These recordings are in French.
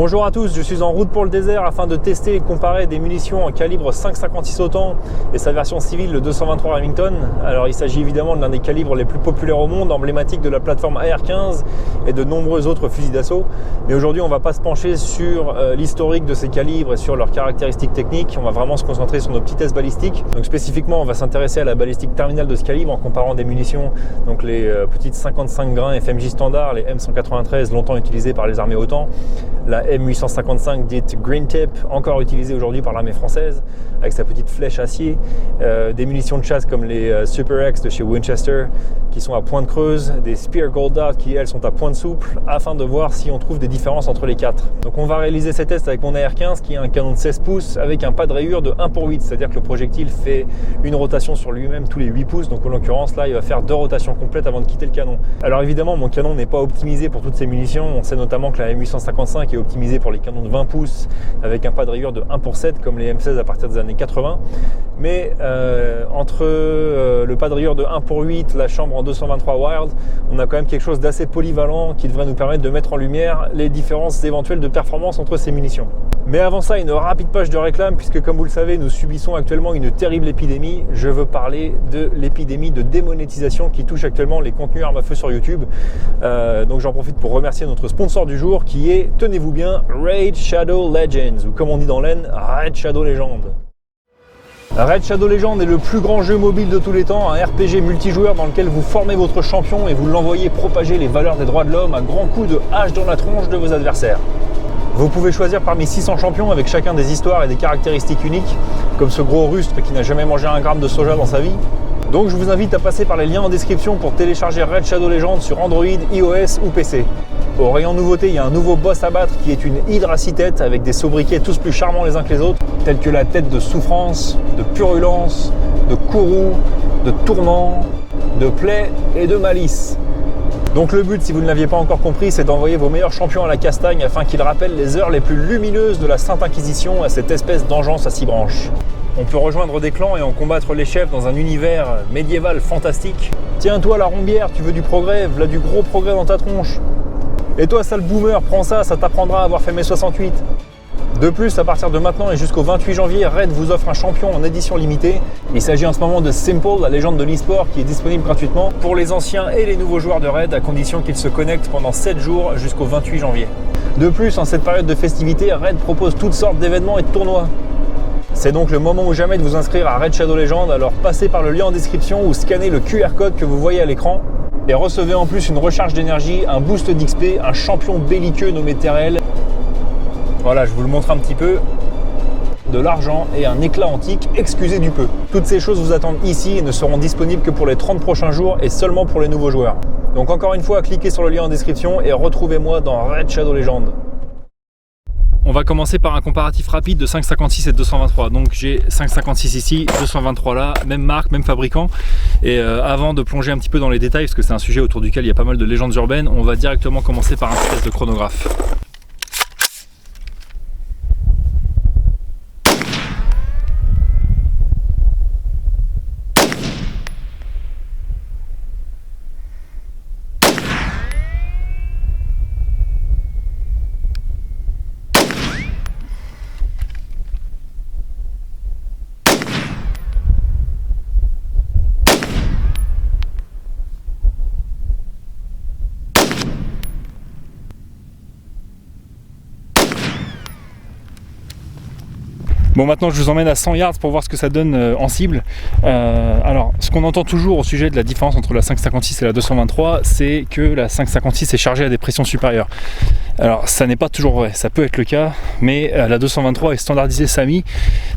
Bonjour à tous, je suis en route pour le désert afin de tester et comparer des munitions en calibre 5,56 autant et sa version civile, le 223 Remington. Alors il s'agit évidemment de l'un des calibres les plus populaires au monde, emblématique de la plateforme AR-15 et de nombreux autres fusils d'assaut. Mais aujourd'hui on ne va pas se pencher sur l'historique de ces calibres et sur leurs caractéristiques techniques, on va vraiment se concentrer sur nos petits tests balistiques. Donc spécifiquement on va s'intéresser à la balistique terminale de ce calibre en comparant des munitions, donc les petites 55 grains FMJ standard, les M193 longtemps utilisées par les armées OTAN, la M855 dite Green Tip, encore utilisée aujourd'hui par l'armée française, avec sa petite flèche acier, des munitions de chasse comme les Super X de chez Winchester, qui sont à pointe creuse, des Speer Gold Dot qui elles sont à pointe souple, afin de voir si on trouve des différences entre les quatre. Donc on va réaliser ces tests avec mon AR-15 qui a un canon de 16 pouces avec un pas de rayure de 1/8, c'est-à-dire que le projectile fait une rotation sur lui-même tous les 8 pouces, donc en l'occurrence là il va faire 2 rotations complètes avant de quitter le canon. Alors évidemment mon canon n'est pas optimisé pour toutes ces munitions, on sait notamment que la M855 est optimisée pour les canons de 20 pouces avec un pas de rayure de 1/7 comme les M16 à partir des années 80, mais entre le pas de rayure de 1/8, la chambre en 223 Wild, on a quand même quelque chose d'assez polyvalent qui devrait nous permettre de mettre en lumière les différences éventuelles de performance entre ces munitions. Mais avant ça, une rapide page de réclame, puisque comme vous le savez, nous subissons actuellement une terrible épidémie. Je veux parler de l'épidémie de démonétisation qui touche actuellement les contenus armes à feu sur YouTube. Donc j'en profite pour remercier notre sponsor du jour qui est, tenez-vous bien, Raid Shadow Legends, ou comme on dit dans l'Aisne, Raid Shadow Legends. Raid Shadow Legends est le plus grand jeu mobile de tous les temps, un RPG multijoueur dans lequel vous formez votre champion et vous l'envoyez propager les valeurs des droits de l'homme à grands coups de hache dans la tronche de vos adversaires. Vous pouvez choisir parmi 600 champions avec chacun des histoires et des caractéristiques uniques, comme ce gros rustre qui n'a jamais mangé un gramme de soja dans sa vie. Donc je vous invite à passer par les liens en description pour télécharger Raid Shadow Legends sur Android, iOS ou PC. Au rayon nouveauté, il y a un nouveau boss à battre qui est une hydre à 6 têtes avec des sobriquets tous plus charmants les uns que les autres, tels que la tête de souffrance, de purulence, de courroux, de tourment, de plaie et de malice. Donc le but, si vous ne l'aviez pas encore compris, c'est d'envoyer vos meilleurs champions à la castagne afin qu'ils rappellent les heures les plus lumineuses de la Sainte Inquisition à cette espèce d'engeance à 6 branches. On peut rejoindre des clans et en combattre les chefs dans un univers médiéval fantastique. Tiens toi la rombière, tu veux du progrès, v'là du gros progrès dans ta tronche. Et toi sale boomer, prends ça, ça t'apprendra à avoir fait mai 68. De plus, à partir de maintenant et jusqu'au 28 janvier, Raid vous offre un champion en édition limitée. Il s'agit en ce moment de Simple, la légende de l'e-sport, qui est disponible gratuitement pour les anciens et les nouveaux joueurs de Raid, à condition qu'ils se connectent pendant 7 jours jusqu'au 28 janvier. De plus, en cette période de festivité, Raid propose toutes sortes d'événements et de tournois. C'est donc le moment ou jamais de vous inscrire à Raid Shadow Legends, alors passez par le lien en description ou scannez le QR code que vous voyez à l'écran et recevez en plus une recharge d'énergie, un boost d'XP, un champion belliqueux nommé Terrell. Voilà, je vous le montre un petit peu, de l'argent et un éclat antique, excusez du peu. Toutes ces choses vous attendent ici et ne seront disponibles que pour les 30 prochains jours et seulement pour les nouveaux joueurs. Donc encore une fois, cliquez sur le lien en description et retrouvez-moi dans Raid Shadow Legends. On va commencer par un comparatif rapide de 5,56 et 223. Donc j'ai 5,56 ici, 223 là, même marque, même fabricant. Et avant de plonger un petit peu dans les détails, parce que c'est un sujet autour duquel il y a pas mal de légendes urbaines, on va directement commencer par un petit test de chronographe. Bon, maintenant je vous emmène à 100 yards pour voir ce que ça donne en cible. Alors ce qu'on entend toujours au sujet de la différence entre la 5,56 et la 223, c'est que la 5,56 est chargée à des pressions supérieures. Alors ça n'est pas toujours vrai, ça peut être le cas, mais la 223 est standardisée SAMI,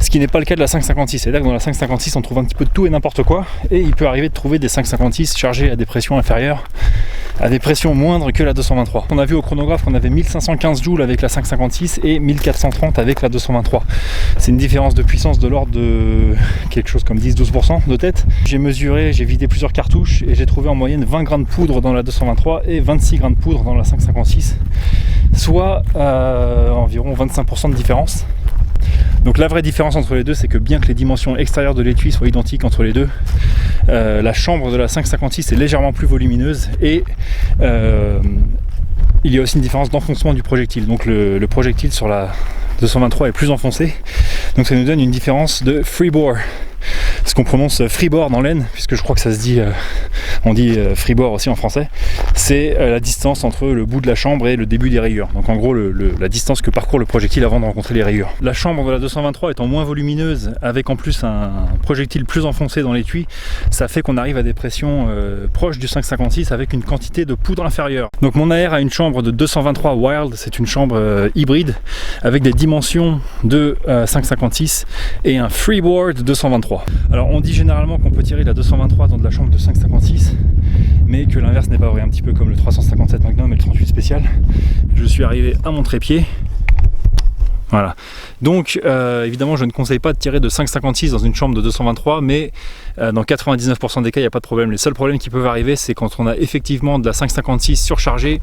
ce qui n'est pas le cas de la 5,56. C'est-à-dire que dans la 5,56 on trouve un petit peu de tout et n'importe quoi, et il peut arriver de trouver des 5,56 chargés à des pressions inférieures, à des pressions moindres que la 223. On a vu au chronographe qu'on avait 1515 joules avec la 5,56 et 1430 avec la 223. C'est une différence de puissance de l'ordre de quelque chose comme 10-12% de tête. J'ai mesuré, j'ai vidé plusieurs cartouches et j'ai trouvé en moyenne 20 grains de poudre dans la 223 et 26 grains de poudre dans la 5,56, soit environ 25% de différence. Donc la vraie différence entre les deux, c'est que bien que les dimensions extérieures de l'étui soient identiques entre les deux, la chambre de la 5,56 est légèrement plus volumineuse et il y a aussi une différence d'enfoncement du projectile. Donc le projectile sur la 223 est plus enfoncé, donc ça nous donne une différence de freebore, ce qu'on prononce freebore dans l'aine, puisque je crois que ça se dit, on dit freebore aussi en français. C'est la distance entre le bout de la chambre et le début des rayures. Donc en gros la distance que parcourt le projectile avant de rencontrer les rayures. La chambre de la 223 étant moins volumineuse, avec en plus un projectile plus enfoncé dans l'étui, ça fait qu'on arrive à des pressions proches du 5,56 avec une quantité de poudre inférieure. Donc mon AR a une chambre de 223 Wild, c'est une chambre hybride avec des dimensions de 5,56 et un freebore de 223. Alors on dit généralement qu'on peut tirer la 223 dans de la chambre de 5,56, mais que l'inverse n'est pas vrai, un petit peu comme le 357 Magnum et le 38 spécial. Je suis arrivé à mon trépied. Voilà. Donc évidemment je ne conseille pas de tirer de 5,56 dans une chambre de 223, mais dans 99% des cas il n'y a pas de problème. Les seuls problèmes qui peuvent arriver, c'est quand on a effectivement de la 5,56 surchargée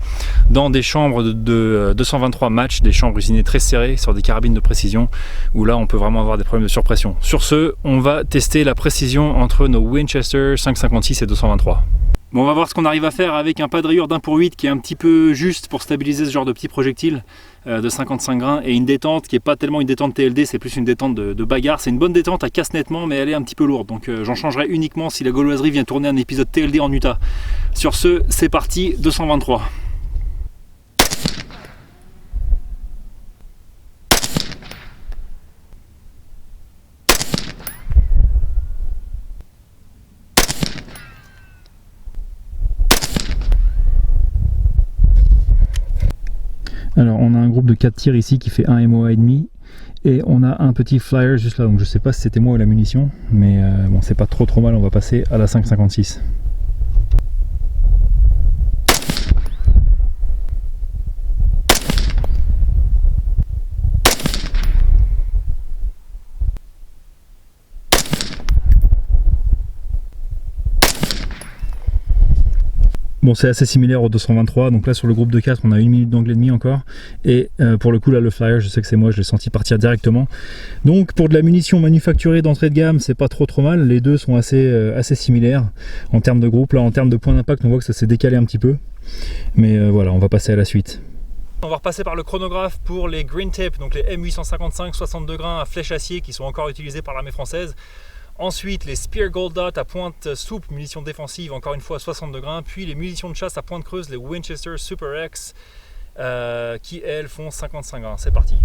dans des chambres de 223 match, des chambres usinées très serrées sur des carabines de précision, où là on peut vraiment avoir des problèmes de surpression. Sur ce, on va tester la précision entre nos Winchester 5,56 et 223. Bon, on va voir ce qu'on arrive à faire avec un pas de rayure d'1 pour 8 qui est un petit peu juste pour stabiliser ce genre de petit projectile de 55 grains, et une détente qui n'est pas tellement une détente TLD, c'est plus une détente de bagarre. C'est une bonne détente, à casse nettement, mais elle est un petit peu lourde, donc j'en changerai uniquement si la gauloiserie vient tourner un épisode TLD en Utah. Sur ce, c'est parti, 223. Alors on a un groupe de 4 tirs ici qui fait 1 MOA et demi, et on a un petit flyer juste là, donc je sais pas si c'était moi ou la munition, mais bon, c'est pas trop mal, on va passer à la 5,56. Bon, c'est assez similaire au 223, donc là sur le groupe de 4 on a 1 minute d'angle et demi encore, et pour le coup là le flyer, je sais que c'est moi, je l'ai senti partir directement. Donc pour de la munition manufacturée d'entrée de gamme, c'est pas trop mal, les deux sont assez similaires en termes de groupe. Là en termes de point d'impact on voit que ça s'est décalé un petit peu, mais voilà, on va passer à la suite. On va repasser par le chronographe pour les Green Tip, donc les M855 62 grains à flèche acier qui sont encore utilisés par l'armée française. Ensuite, les Spear Gold Dot à pointe souple, munitions défensives, encore une fois à 62 grains. Puis les munitions de chasse à pointe creuse, les Winchester Super X, qui elles font 55 grains. C'est parti.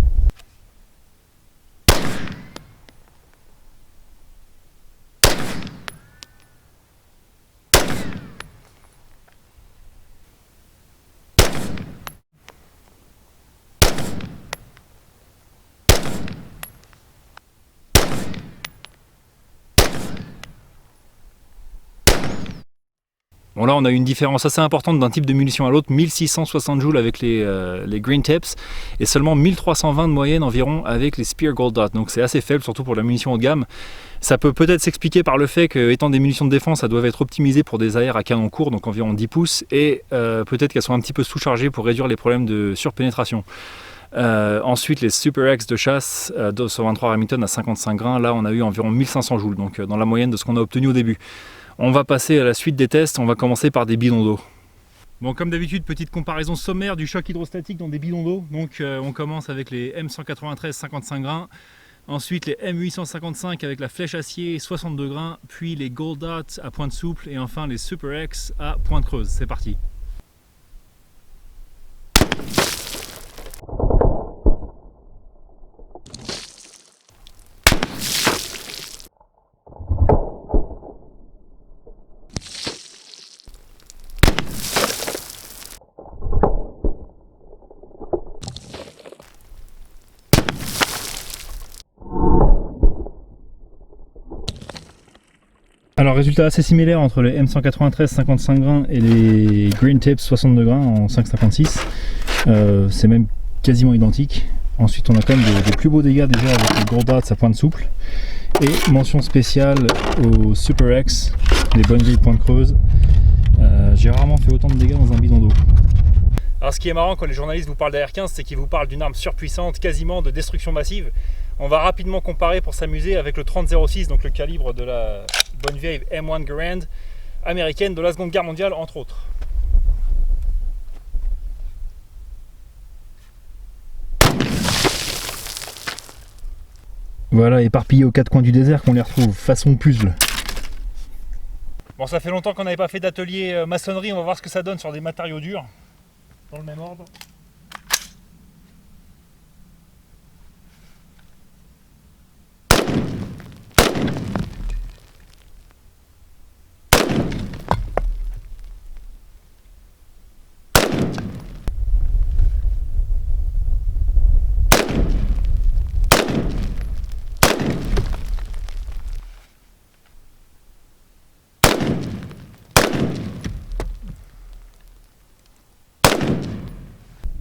Bon, là on a une différence assez importante d'un type de munition à l'autre, 1660 joules avec les Green Tips et seulement 1320 de moyenne environ avec les Spear Gold Dot, donc c'est assez faible surtout pour la munition haut de gamme. Ça peut peut-être s'expliquer par le fait que, étant des munitions de défense, elles doivent être optimisées pour des AR à canon court, donc environ 10 pouces, et peut-être qu'elles sont un petit peu sous-chargées pour réduire les problèmes de surpénétration. Ensuite les Super X de chasse 223 Remington à 55 grains, là on a eu environ 1500 joules, donc dans la moyenne de ce qu'on a obtenu au début. On va passer à la suite des tests, on va commencer par des bidons d'eau. Bon, comme d'habitude, petite comparaison sommaire du choc hydrostatique dans des bidons d'eau. Donc on commence avec les M193 55 grains, ensuite les M855 avec la flèche acier 62 grains, puis les Gold Dot à pointe souple et enfin les Super X à pointe creuse. C'est parti. Alors résultat assez similaire entre les M193 55 grains et les Green Tips 62 grains en 5,56. C'est même quasiment identique. Ensuite on a quand même des plus beaux dégâts déjà avec les Gold Dots à pointe souple. Et mention spéciale aux Super X, les bonnes vieilles pointes creuses. J'ai rarement fait autant de dégâts dans un bidon d'eau. Alors ce qui est marrant quand les journalistes vous parlent d'AR-15, c'est qu'ils vous parlent d'une arme surpuissante, quasiment de destruction massive. On va rapidement comparer pour s'amuser avec le 30-06, donc le calibre de la bonne vieille M1 Garand américaine de la Seconde Guerre mondiale, entre autres. Voilà, éparpillés aux quatre coins du désert qu'on les retrouve, façon puzzle. Bon, ça fait longtemps qu'on n'avait pas fait d'atelier maçonnerie, on va voir ce que ça donne sur des matériaux durs, dans le même ordre.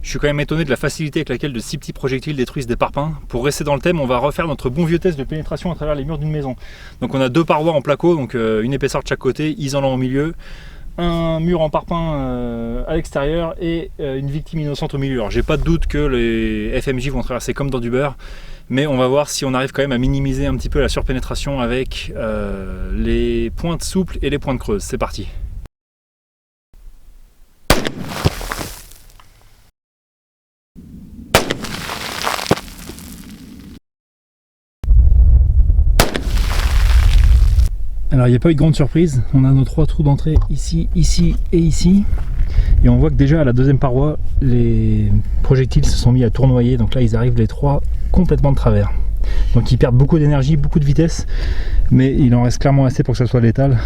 Je suis quand même étonné de la facilité avec laquelle de si petits projectiles détruisent des parpaings. Pour rester dans le thème, on va refaire notre bon vieux test de pénétration à travers les murs d'une maison. Donc on a deux parois en placo, donc une épaisseur de chaque côté, isolant au milieu, un mur en parpaing à l'extérieur et une victime innocente au milieu. Alors j'ai pas de doute que les FMJ vont traverser comme dans du beurre, mais on va voir si on arrive quand même à minimiser un petit peu la surpénétration avec les pointes souples et les pointes creuses. C'est parti. Alors il n'y a pas eu de grande surprise, on a nos trois trous d'entrée ici, ici et ici. Et on voit que déjà à la deuxième paroi, les projectiles se sont mis à tournoyer. Donc là ils arrivent les trois complètement de travers. Donc ils perdent beaucoup d'énergie, beaucoup de vitesse. Mais il en reste clairement assez pour que ça soit létal.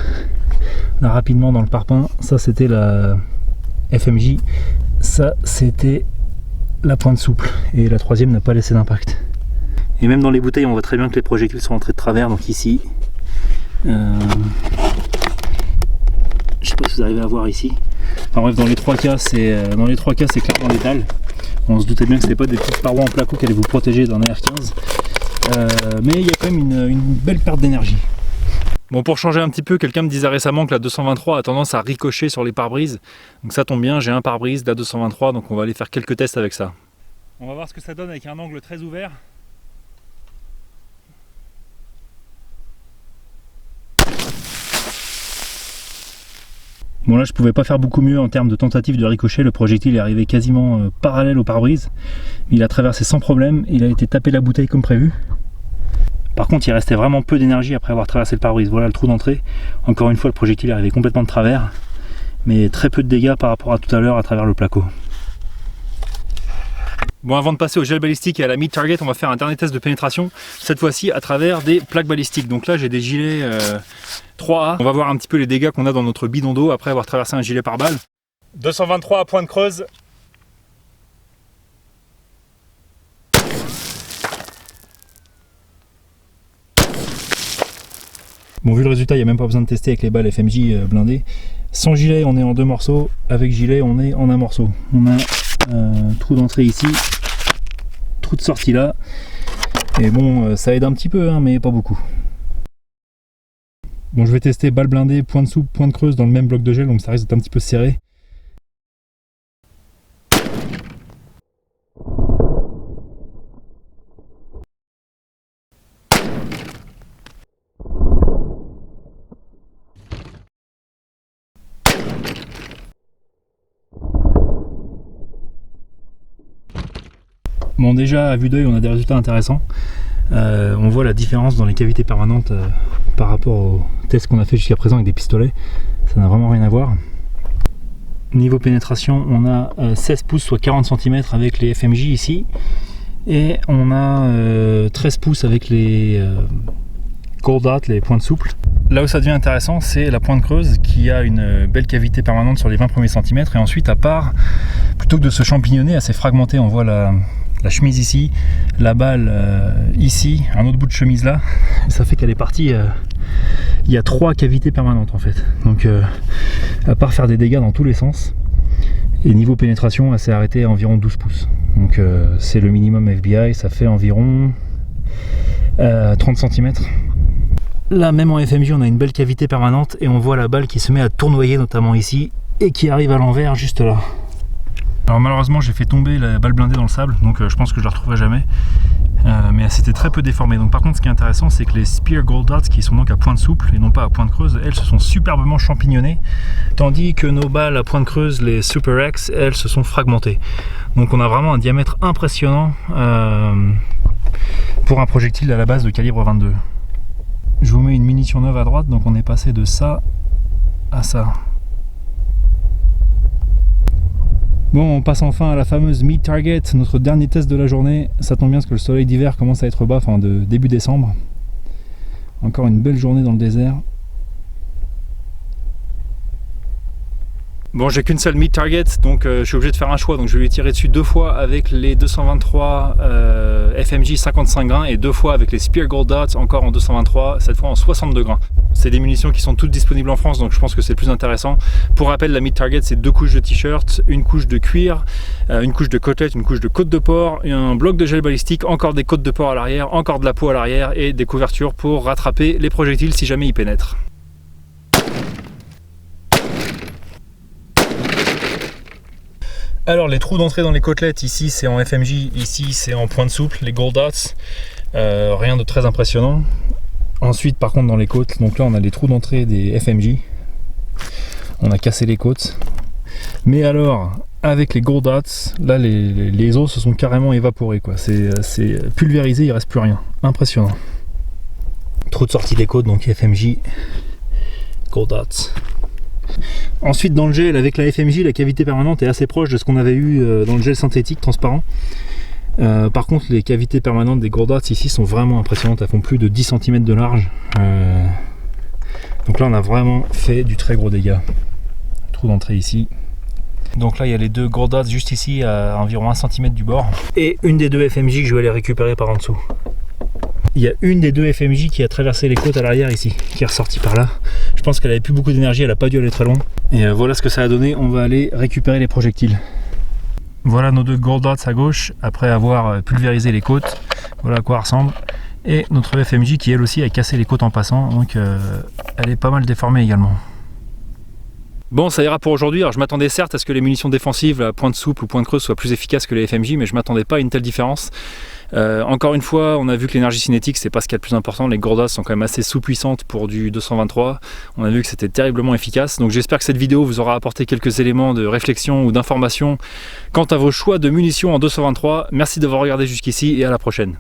Là rapidement dans le parpaing, ça c'était la FMJ. Ça c'était la pointe souple. Et la troisième n'a pas laissé d'impact. Et même dans les bouteilles on voit très bien que les projectiles sont entrés de travers. Donc ici... je sais pas si vous arrivez à voir ici. Enfin bref, dans les trois cas c'est clairement létal. On se doutait bien que c'était pas des petites parois en placo qui allaient vous protéger d'un AR-15, mais il y a quand même une belle perte d'énergie. Bon, pour changer un petit peu, quelqu'un me disait récemment que la 223 a tendance à ricocher sur les pare-brises. Donc ça tombe bien, j'ai un pare-brise de la 223, donc on va aller faire quelques tests avec ça. On va voir ce que ça donne avec un angle très ouvert. Bon là je pouvais pas faire beaucoup mieux en termes de tentative de ricochet, le projectile est arrivé quasiment parallèle au pare-brise. Il a traversé sans problème, il a été tapé la bouteille comme prévu. Par contre il restait vraiment peu d'énergie après avoir traversé le pare-brise. Voilà le trou d'entrée, encore une fois le projectile est arrivé complètement de travers, mais très peu de dégâts par rapport à tout à l'heure à travers le placo. Bon, avant de passer au gel balistique et à la mid target, on va faire un dernier test de pénétration, cette fois-ci à travers des plaques balistiques. Donc là j'ai des gilets 3A, on va voir un petit peu les dégâts qu'on a dans notre bidon d'eau après avoir traversé un gilet par balle. 223 à pointe creuse. Bon, vu le résultat, il n'y a même pas besoin de tester avec les balles FMJ blindées. Sans gilet, on est en deux morceaux. Avec gilet, on est en un morceau. On a un trou d'entrée ici, trou de sortie là. Et bon, ça aide un petit peu, hein, mais pas beaucoup. Bon, je vais tester balle blindée, pointe souple, pointe creuse dans le même bloc de gel, donc ça risque d'être un petit peu serré. Bon, déjà à vue d'œil on a des résultats intéressants. On voit la différence dans les cavités permanentes par rapport au test qu'on a fait jusqu'à présent avec des pistolets. Ça n'a vraiment rien à voir. Niveau pénétration, on a 16 pouces soit 40 cm avec les FMJ ici, et on a 13 pouces avec les Gold Dot, les pointes souples. Là où ça devient intéressant, c'est la pointe creuse qui a une belle cavité permanente sur les 20 premiers centimètres, et ensuite à part, plutôt que de se champignonner, elle s'est fragmentée. On voit la chemise ici, la balle ici, un autre bout de chemise là, et ça fait qu'elle est partie, il y a 3 cavités permanentes en fait. Donc à part faire des dégâts dans tous les sens, et niveau pénétration elle s'est arrêtée à environ 12 pouces. Donc c'est le minimum FBI, ça fait environ 30 cm. Là même en FMJ on a une belle cavité permanente et on voit la balle qui se met à tournoyer notamment ici et qui arrive à l'envers juste là. Alors malheureusement j'ai fait tomber la balle blindée dans le sable, donc je pense que je la retrouverai jamais, mais elle s'était très peu déformée. Donc par contre ce qui est intéressant c'est que les Spear Gold Dots, qui sont donc à pointe souple et non pas à pointe creuse, elles se sont superbement champignonnées, tandis que nos balles à pointe creuse, les Super X, elles se sont fragmentées. Donc on a vraiment un diamètre impressionnant pour un projectile à la base de calibre 22. Je vous mets une munition neuve à droite, donc on est passé de ça à ça. Bon, on passe enfin à la fameuse Meat Target, notre dernier test de la journée. Ça tombe bien parce que le soleil d'hiver commence à être bas, enfin de début décembre. Encore une belle journée dans le désert. Bon, j'ai qu'une seule Meat Target, donc je suis obligé de faire un choix. Donc je vais lui tirer dessus 2 fois avec les 223 FMJ 55 grains et 2 fois avec les Speer Gold Dots, encore en 223, cette fois en 62 grains. C'est des munitions qui sont toutes disponibles en France, donc je pense que c'est le plus intéressant. Pour rappel, la Meat Target, c'est 2 couches de t-shirt, une couche de cuir, une couche de côtelette, une couche de côte de porc, un bloc de gel balistique, encore des côtes de porc à l'arrière, encore de la peau à l'arrière et des couvertures pour rattraper les projectiles si jamais ils pénètrent. Alors les trous d'entrée dans les côtelettes, ici c'est en FMJ, ici c'est en pointe souple, les Gold Dots, rien de très impressionnant. Ensuite par contre dans les côtes, donc là on a les trous d'entrée des FMJ, on a cassé les côtes. Mais alors avec les Gold Dots, là les os se sont carrément évaporés, quoi. C'est pulvérisé, il reste plus rien, impressionnant. Trou de sortie des côtes, donc FMJ, Gold Dots. Ensuite dans le gel avec la FMJ, la cavité permanente est assez proche de ce qu'on avait eu dans le gel synthétique transparent. Par contre les cavités permanentes des Gold Dots ici sont vraiment impressionnantes, elles font plus de 10 cm de large. Donc là on a vraiment fait du très gros dégât. Trou d'entrée ici. Donc là il y a les 2 Gold Dots juste ici à environ 1 cm du bord. Et une des 2 FMJ que je vais aller récupérer par en dessous. Il y a une des 2 FMJ qui a traversé les côtes à l'arrière ici, qui est ressortie par là. Je pense qu'elle avait plus beaucoup d'énergie, elle n'a pas dû aller très loin. Et voilà ce que ça a donné, on va aller récupérer les projectiles. Voilà nos 2 Gold Dots à gauche, après avoir pulvérisé les côtes. Voilà à quoi elle ressemble. Et notre FMJ qui elle aussi a cassé les côtes en passant, donc elle est pas mal déformée également. Bon, ça ira pour aujourd'hui. Alors je m'attendais certes à ce que les munitions défensives, la pointe souple ou pointe creuse, soient plus efficaces que les FMJ, mais je m'attendais pas à une telle différence. Encore une fois, on a vu que l'énergie cinétique, c'est pas ce qu'il y a de plus important. Les Gold Dots sont quand même assez sous-puissantes pour du 223. On a vu que c'était terriblement efficace. Donc j'espère que cette vidéo vous aura apporté quelques éléments de réflexion ou d'information quant à vos choix de munitions en 223. Merci d'avoir regardé jusqu'ici et à la prochaine.